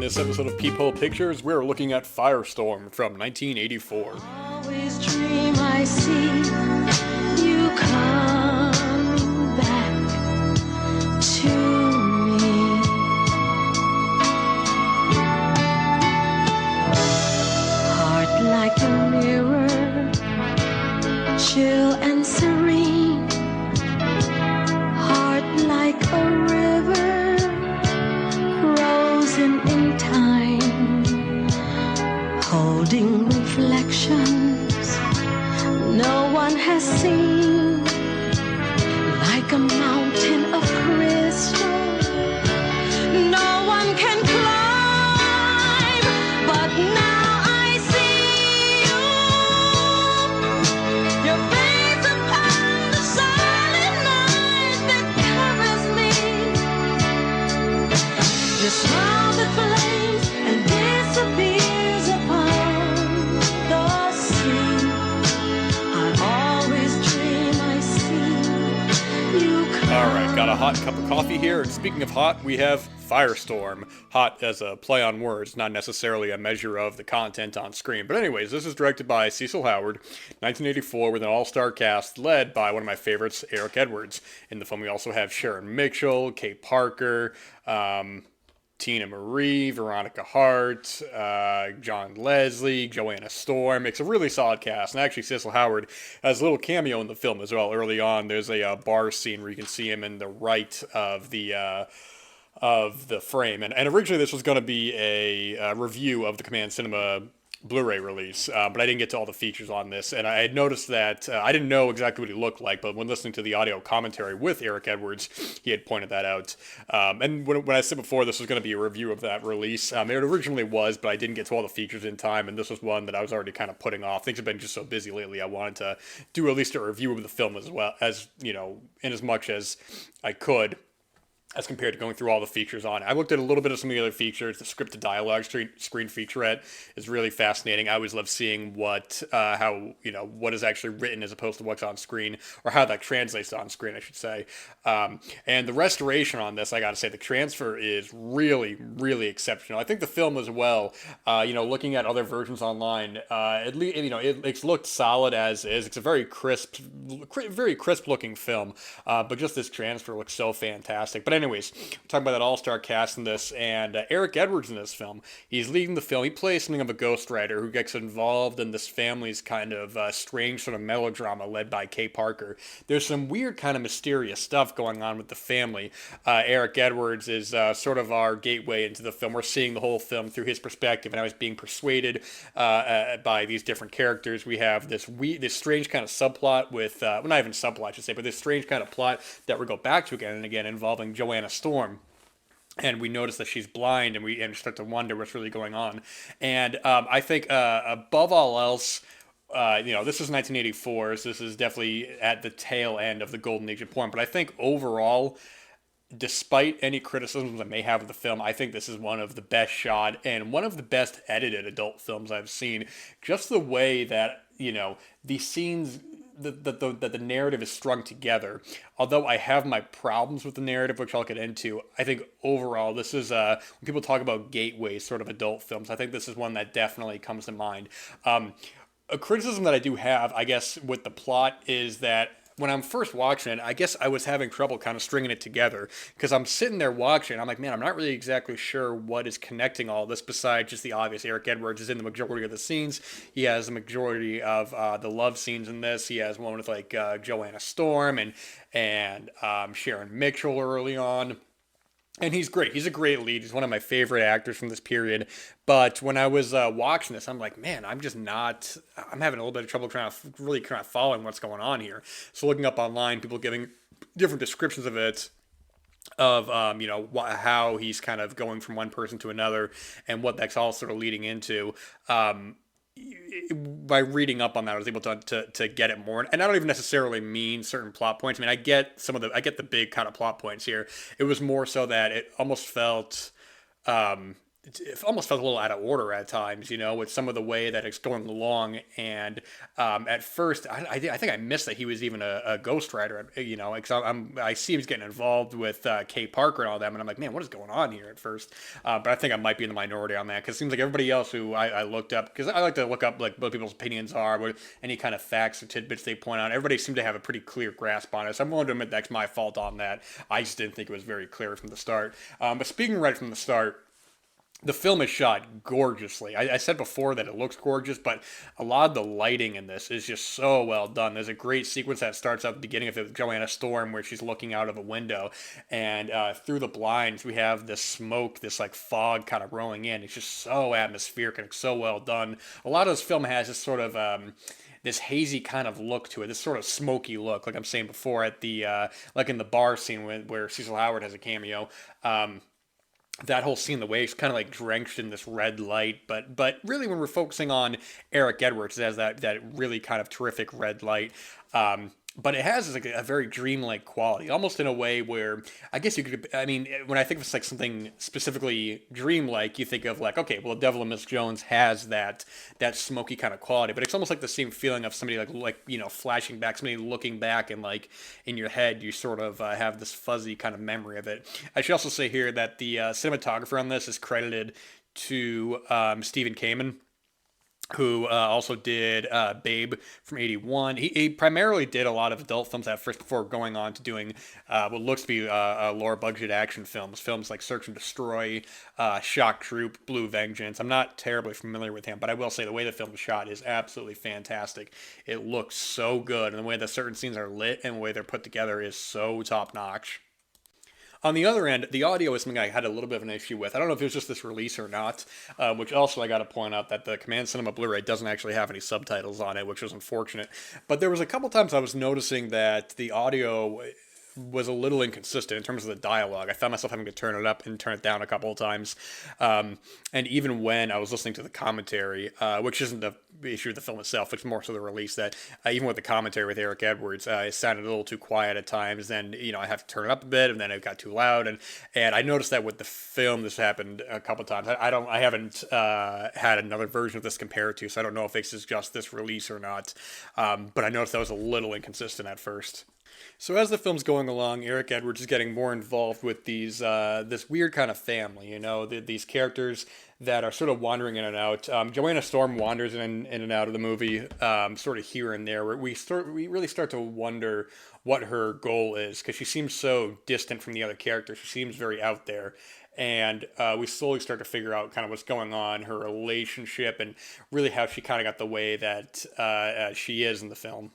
this episode of Peephole Pictures, we're looking at FireStorm from 1984. Always dream I see you coming back to me. Heart like a mirror, chill and serene. Heart like a river, frozen in time, holding reflections no one has seen, like a mountain of crystal no one can climb, but now I see you, your face upon the silent night that covers me, your smile that flames and disappears upon the sea. I always dream I see you Alright, got a hot cup of coffee here, and speaking of hot, we have FireStorm. Hot as a play on words, not necessarily a measure of the content on screen. But anyways, this is directed by Cecil Howard, 1984, with an all-star cast led by one of my favorites, Eric Edwards. In the film, we also have Sharon Mitchell, Kate Parker, Tina Marie, Veronica Hart, John Leslie, Joanna Storm. It's a really solid cast. And actually, Cecil Howard has a little cameo in the film as well. Early on, there's a bar scene where you can see him in the right of the frame. And originally, this was going to be a review of the Command Cinema Blu-ray release, but I didn't get to all the features on this, and I had noticed that I didn't know exactly what he looked like, but when listening to the audio commentary with Eric Edwards, he had pointed that out. And when I said before this was going to be a review of that release, it originally was, but I didn't get to all the features in time, and this was one that I was already kind of putting off. Things have been just so busy lately, I wanted to do at least a review of the film as well, as, you know, in as much as I could, as compared to going through all the features on it. I looked at a little bit of some of the other features. The script to dialogue screen featurette is really fascinating. I always love seeing what is actually written as opposed to what's on screen, or how that translates on screen, I should say. And the restoration on this, I gotta say, the transfer is really, really exceptional. I think the film as well, looking at other versions online, at least, it's looked solid as is. It's a very crisp looking film, but just this transfer looks so fantastic. But anyways, we're talking about that all-star cast in this, and Eric Edwards in this film, he's leading the film. He plays something of a ghostwriter who gets involved in this family's kind of strange sort of melodrama led by Kate Parker. There's some weird kind of mysterious stuff going on with the family. Eric Edwards is sort of our gateway into the film. We're seeing the whole film through his perspective, and how he's being persuaded by these different characters. We have this strange kind of subplot with, well, not even subplot, I should say, but this strange kind of plot that we go back to again and again, involving Joanna Storm. And we notice that she's blind, and we start to wonder what's really going on. And I think above all else, this is 1984, so this is definitely at the tail end of the golden age of porn. But I think overall, despite any criticisms I may have of the film, I think this is one of the best shot and one of the best edited adult films I've seen. Just the way that, the scenes, that the narrative is strung together. Although I have my problems with the narrative, which I'll get into, I think overall this is, when people talk about gateways, sort of adult films, I think this is one that definitely comes to mind. A criticism that I do have, I guess, with the plot is that when I'm first watching it, I guess I was having trouble kind of stringing it together, because I'm sitting there watching, I'm like, man, I'm not really exactly sure what is connecting all this besides just the obvious. Eric Edwards is in the majority of the scenes. He has the majority of the love scenes in this. He has one with like Joanna Storm and Sharon Mitchell early on. And he's great. He's a great lead. He's one of my favorite actors from this period. But when I was watching this, I'm like, man, I'm having a little bit of trouble really following what's going on here. So looking up online, people giving different descriptions of it, of how he's kind of going from one person to another, and what that's all sort of leading into. By reading up on that, I was able to get it more. And I don't even necessarily mean certain plot points. I mean, I get the big kind of plot points here. It was more so that it almost felt it almost felt a little out of order at times, with some of the way that it's going along. And at first, I think I missed that he was even a ghostwriter, because I see he's getting involved with Kay Parker and all them, and I'm like, man, what is going on here at first? But I think I might be in the minority on that, because it seems like everybody else who I looked up, because I like to look up like what people's opinions are, what any kind of facts or tidbits they point out. Everybody seemed to have a pretty clear grasp on it, so I'm willing to admit that's my fault on that. I just didn't think it was very clear from the start. But speaking right from the start, the film is shot gorgeously. I said before that it looks gorgeous, but a lot of the lighting in this is just so well done. There's a great sequence that starts at the beginning of it with Joanna Storm where she's looking out of a window, and through the blinds we have this smoke, this like fog kind of rolling in. It's just so atmospheric and it's so well done. A lot of this film has this sort of this hazy kind of look to it, this sort of smoky look, like I'm saying before at the like in the bar scene where Cecil Howard has a cameo. That whole scene, the way it's kind of like drenched in this red light, but really when we're focusing on Eric Edwards, it has that really kind of terrific red light. But it has like a very dreamlike quality, almost in a way where I guess you could. I mean, when I think of like something specifically dreamlike, you think of like, okay, well, Devil and Miss Jones has that smoky kind of quality, but it's almost like the same feeling of somebody like flashing back, somebody looking back, and like in your head, you sort of have this fuzzy kind of memory of it. I should also say here that the cinematographer on this is credited to Stephen Kamen, who also did Babe from '81. He primarily did a lot of adult films at first before going on to doing what looks to be lower budget action films like Search and Destroy, Shock Troop, Blue Vengeance. I'm not terribly familiar with him, but I will say the way the film is shot is absolutely fantastic. It looks so good, and the way that certain scenes are lit and the way they're put together is so top notch. On the other end, the audio is something I had a little bit of an issue with. I don't know if it was just this release or not, which also I got to point out that the Command Cinema Blu-ray doesn't actually have any subtitles on it, which was unfortunate. But there was a couple times I was noticing that the audio was a little inconsistent in terms of the dialogue. I found myself having to turn it up and turn it down a couple of times. And even when I was listening to the commentary, which isn't the issue of the film itself, it's more so the release, that even with the commentary with Eric Edwards, it sounded a little too quiet at times. Then, I have to turn it up a bit, and then it got too loud. And I noticed that with the film, this happened a couple of times. I haven't had another version of this compared to, so I don't know if this is just this release or not. But I noticed that was a little inconsistent at first. So as the film's going along, Eric Edwards is getting more involved with this weird kind of family, these characters that are sort of wandering in and out. Joanna Storm wanders in and out of the movie, sort of here and there. Where we really start to wonder what her goal is, because she seems so distant from the other characters. She seems very out there. And we slowly start to figure out kind of what's going on, her relationship, and really how she kind of got the way that she is in the film.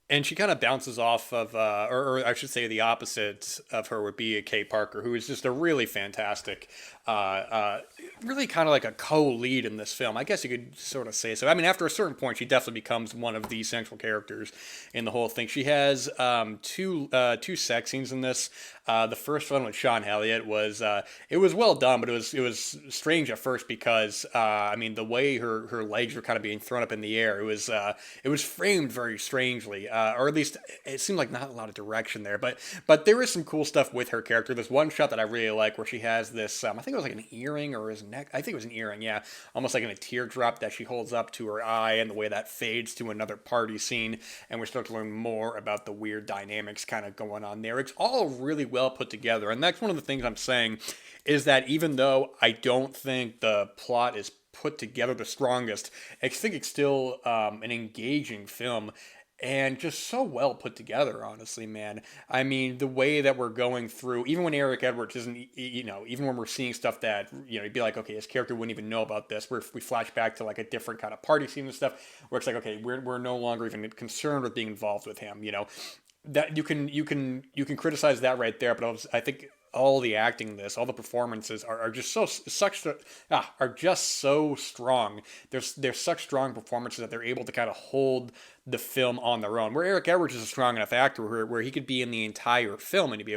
And she kind of bounces off of, or I should say the opposite of her would be a Kay Parker, who is just a really fantastic, really kind of like a co-lead in this film. I guess you could sort of say so. I mean, after a certain point, she definitely becomes one of the central characters in the whole thing. She has two sex scenes in this. The first one with Sean Elliott was it was well done, but it was strange at first because I mean the way her legs were kind of being thrown up in the air, it was framed very strangely, or at least it seemed like not a lot of direction there. But there is some cool stuff with her character. There's one shot that I really like where she has this I think it was like an earring or his neck. I think it was an earring, yeah, almost like in a teardrop that she holds up to her eye, and the way that fades to another party scene, and we start to learn more about the weird dynamics kind of going on there. It's all really well put together, and that's one of the things I'm saying is that even though I don't think the plot is put together the strongest, I think it's still an engaging film and just so well put together, honestly, man. I mean, the way that we're going through, even when Eric Edwards isn't, even when we're seeing stuff that, you'd be like, okay, his character wouldn't even know about this. We flash back to like a different kind of party scene and stuff, where it's like, okay, we're no longer even concerned with being involved with him, that you can criticize that right there, but I think all the acting in this, all the performances are just are just so strong. There's such strong performances that they're able to kind of hold the film on their own. Where Eric Edwards is a strong enough actor where he could be in the entire film and to be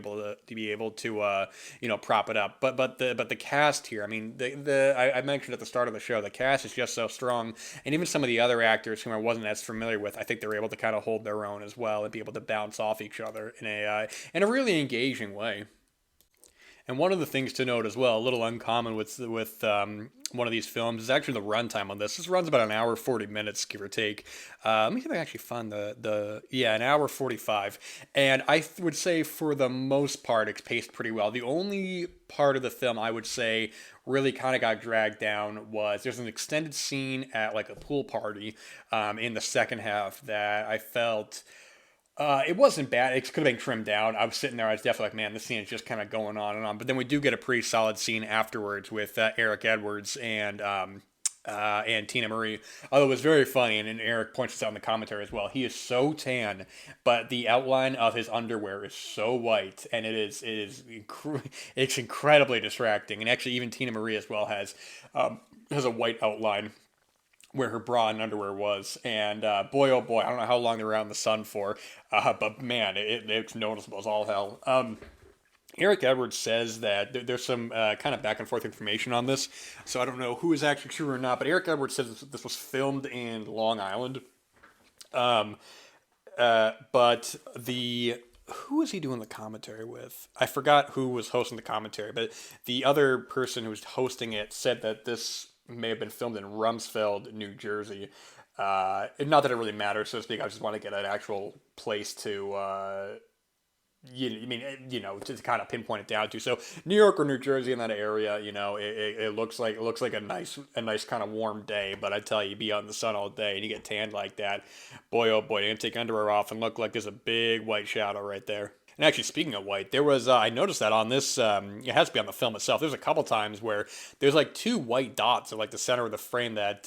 able to prop it up. But the cast here, I mean, I mentioned at the start of the show, the cast is just so strong, and even some of the other actors whom I wasn't as familiar with, I think they're able to kind of hold their own as well and be able to bounce off each other in a really engaging way. And one of the things to note as well, a little uncommon with one of these films, is actually the runtime on this. This runs about an hour 40 minutes, give or take. Let me see if I can actually find the yeah, an hour 45. And would say for the most part, it's paced pretty well. The only part of the film I would say really kind of got dragged down was there's an extended scene at like a pool party in the second half that I felt. It wasn't bad. It could have been trimmed down. I was sitting there. I was definitely like, man, this scene is just kind of going on and on. But then we do get a pretty solid scene afterwards with Eric Edwards and Tina Marie. Although it was very funny, and Eric points this out in the commentary as well. He is so tan, but the outline of his underwear is so white, and it's incredibly distracting. And actually, even Tina Marie as well has a white outline where her bra and underwear was. And boy, oh boy, I don't know how long they were out in the sun for, but man, it's noticeable as all hell. Eric Edwards says that there's some kind of back and forth information on this, so I don't know who is actually true or not, but Eric Edwards says this was filmed in Long Island. But who was he doing the commentary with? I forgot who was hosting the commentary, but the other person who was hosting it said that this may have been filmed in Rumsfeld, New Jersey. Not that it really matters, so to speak. I just want to get an actual place to, to kind of pinpoint it down to. So New York or New Jersey in that area, it looks like a nice kind of warm day. But I tell you, be out in the sun all day and you get tanned like that, boy oh boy, you're gonna take underwear off and look like there's a big white shadow right there. And actually, speaking of white, there was I noticed that on this. It has to be on the film itself. There's a couple times where there's like two white dots at like the center of the frame that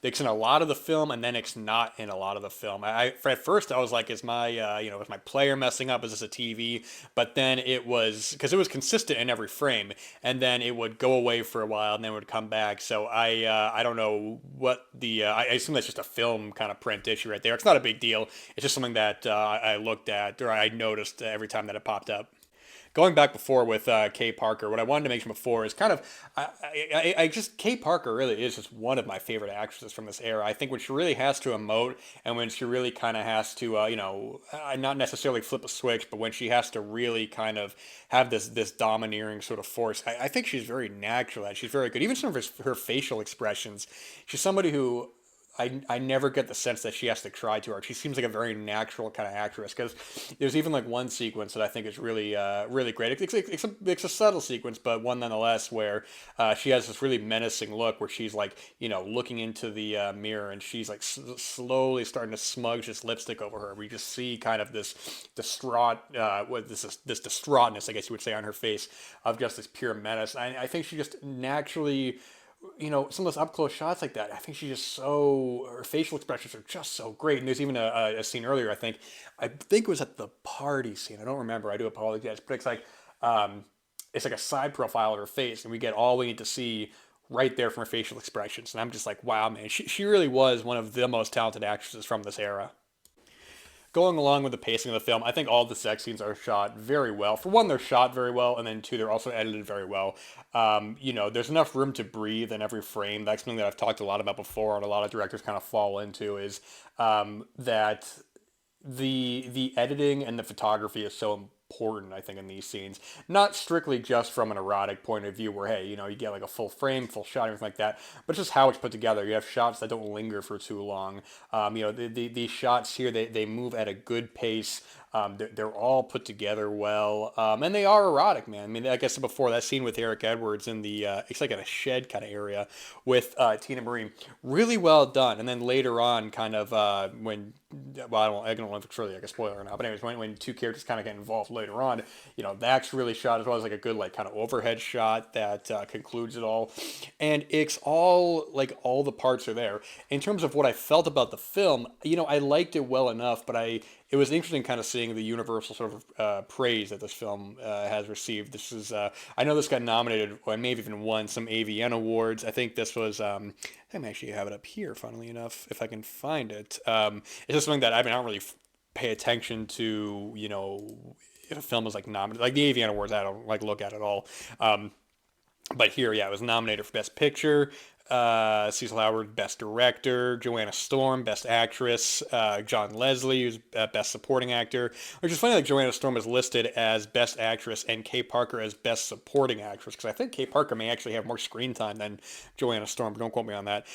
it's in a lot of the film, and then it's not in a lot of the film. At first I was like, is my is my player messing up? Is this a TV? But then it was because it was consistent in every frame, and then it would go away for a while, and then it would come back. So I don't know what I assume that's just a film kind of print issue right there. It's not a big deal. It's just something that I looked at or I noticed every time that it popped up. Going back before with Kay Parker, what I wanted to mention before is kind of, Kay Parker really is just one of my favorite actresses from this era. I think when she really has to emote and when she really kind of has to, not necessarily flip a switch, but when she has to really kind of have this domineering sort of force, I think she's very natural at it. She's very good. Even some of her facial expressions. She's somebody who I never get the sense that she has to try too hard. She seems like a very natural kind of actress because there's even like one sequence that I think is really really great. It's a subtle sequence, but one nonetheless where she has this really menacing look where she's like looking into the mirror and she's like slowly starting to smudge this lipstick over her. We just see kind of this distraught this distraughtness, I guess you would say, on her face of just this pure menace. I think she just naturally. Some of those up close shots like that, I think her facial expressions are just so great. And there's even a scene earlier, I think it was at the party scene. I don't remember. I do apologize, but it's like a side profile of her face, and we get all we need to see right there from her facial expressions. And I'm just like, wow, man, she really was one of the most talented actresses from this era. Going along with the pacing of the film, I think all the sex scenes are shot very well. For one, they're shot very well, and then two, they're also edited very well. There's enough room to breathe in every frame. That's something that I've talked a lot about before, and a lot of directors kind of fall into is that the editing and the photography is so important, I think, in these scenes. Not strictly just from an erotic point of view where, hey, you get like a full frame, full shot, everything like that, but just how it's put together. You have shots that don't linger for too long. These shots here, they move at a good pace. They're all put together well, and they are erotic, man. I mean, like I said before, that scene with Eric Edwards in it's like in a shed kind of area with Tina Marie, really well done. And then later on, kind of I don't know if it's really like a spoiler or not, but anyways, when two characters kind of get involved later on, that's really shot as well as like a good like kind of overhead shot that concludes it all, and it's all like all the parts are there. In terms of what I felt about the film, I liked it well enough, but it was interesting kind of seeing the universal sort of praise that this film has received. This is, I know this got nominated, or maybe even won some AVN awards. I think this was, I actually have it up here, funnily enough, if I can find it. It's just something that I don't really pay attention to, if a film is like nominated, like the AVN awards, I don't like look at all. But here, yeah, it was nominated for Best Picture, Cecil Howard, Best Director. Joanna Storm, Best Actress. John Leslie, who's Best Supporting Actor. Which is funny, like Joanna Storm is listed as Best Actress and Kay Parker as Best Supporting Actress, because I think Kay Parker may actually have more screen time than Joanna Storm, but don't quote me on that.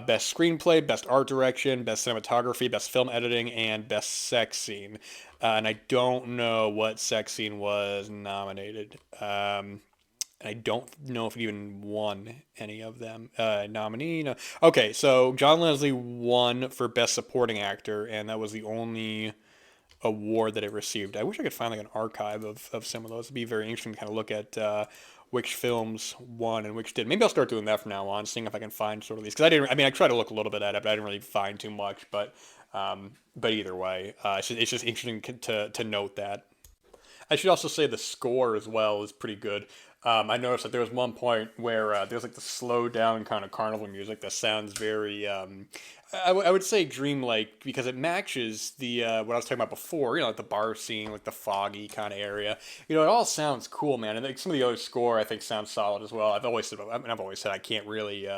Best Screenplay, Best Art Direction, Best Cinematography, Best Film Editing, and Best Sex Scene. And I don't know what sex scene was nominated. I don't know if it even won any of them. Nominee, no. Okay, so John Leslie won for Best Supporting Actor, and that was the only award that it received. I wish I could find like an archive of some of those. It'd be very interesting to kind of look at which films won and which did. Maybe I'll start doing that from now on, seeing if I can find sort of these. Because I didn't. I mean, I tried to look a little bit at it, but I didn't really find too much. But either way, it's just interesting to note that. I should also say the score as well is pretty good. I noticed that there was one point where there's like the slow down kind of carnival music that sounds very, I would say dreamlike, because it matches the what I was talking about before. You know, like the bar scene, like the foggy kind of area. You know, it all sounds cool, man. And like some of the other score I think sounds solid as well. I've always said I can't really.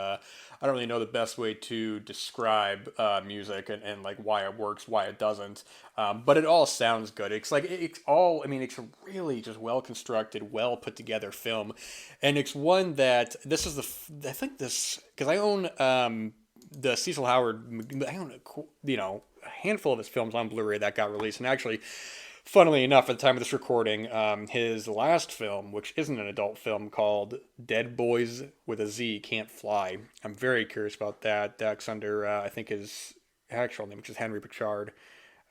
I don't really know the best way to describe music and like why it works, why it doesn't. But it all sounds good. It's like it's all. I mean, it's a really just well constructed, well put together film, and it's one that this is I think this, because I own the Cecil Howard. I own a handful of his films on Blu-ray that got released, and actually, funnily enough, at the time of this recording, his last film, which isn't an adult film, called Dead Boys with a Z Can't Fly. I'm very curious about that. That's under, I think, his actual name, which is Henry Pritchard.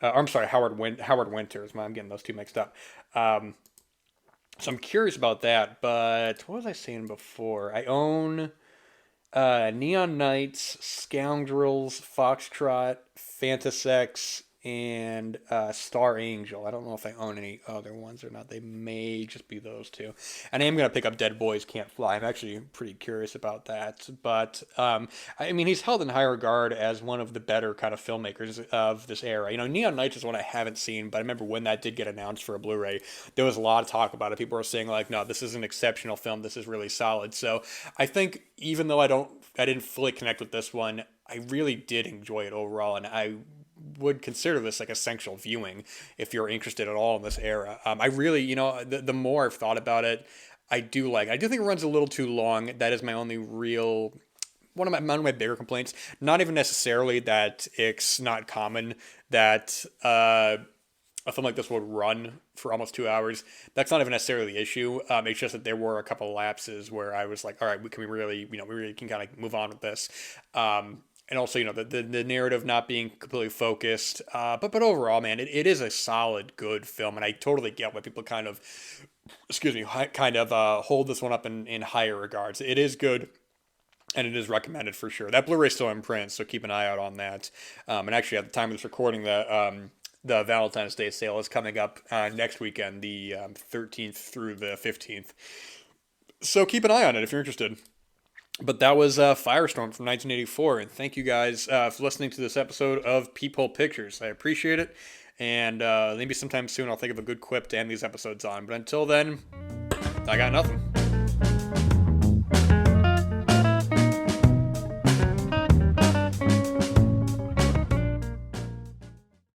I'm sorry, Howard Winters. I'm getting those two mixed up. So I'm curious about that, but what was I saying before? I own Neon Knights, Scoundrels, Foxtrot, Fantasex, and Star Angel. I don't know if I own any other ones or not. They may just be those two. And I am going to pick up Dead Boys Can't Fly. I'm actually pretty curious about that. But, I mean, he's held in high regard as one of the better kind of filmmakers of this era. You know, Neon Knights is one I haven't seen, but I remember when that did get announced for a Blu-ray, there was a lot of talk about it. People were saying, like, no, this is an exceptional film. This is really solid. So I think even though I didn't fully connect with this one, I really did enjoy it overall, and I would consider this like essential viewing if you're interested at all in this era. I really, you know, the more I've thought about it, I do think it runs a little too long. That is my only real one of my bigger complaints. Not even necessarily that it's not common that a film like this would run for almost 2 hours. That's not even necessarily the issue. It's just that there were a couple of lapses where I was like, all right, we really can kind of move on with this. And also, you know, the narrative not being completely focused. But overall, man, it is a solid, good film. And I totally get why people kind of hold this one up in higher regards. It is good. And it is recommended for sure. That Blu-ray is still in print, so keep an eye out on that. And actually, at the time of this recording, the Valentine's Day sale is coming up next weekend, the 13th through the 15th. So keep an eye on it if you're interested. But that was FireStorm from 1984, and thank you guys for listening to this episode of Peephole Pictures. I appreciate it, and maybe sometime soon I'll think of a good quip to end these episodes on. But until then, I got nothing.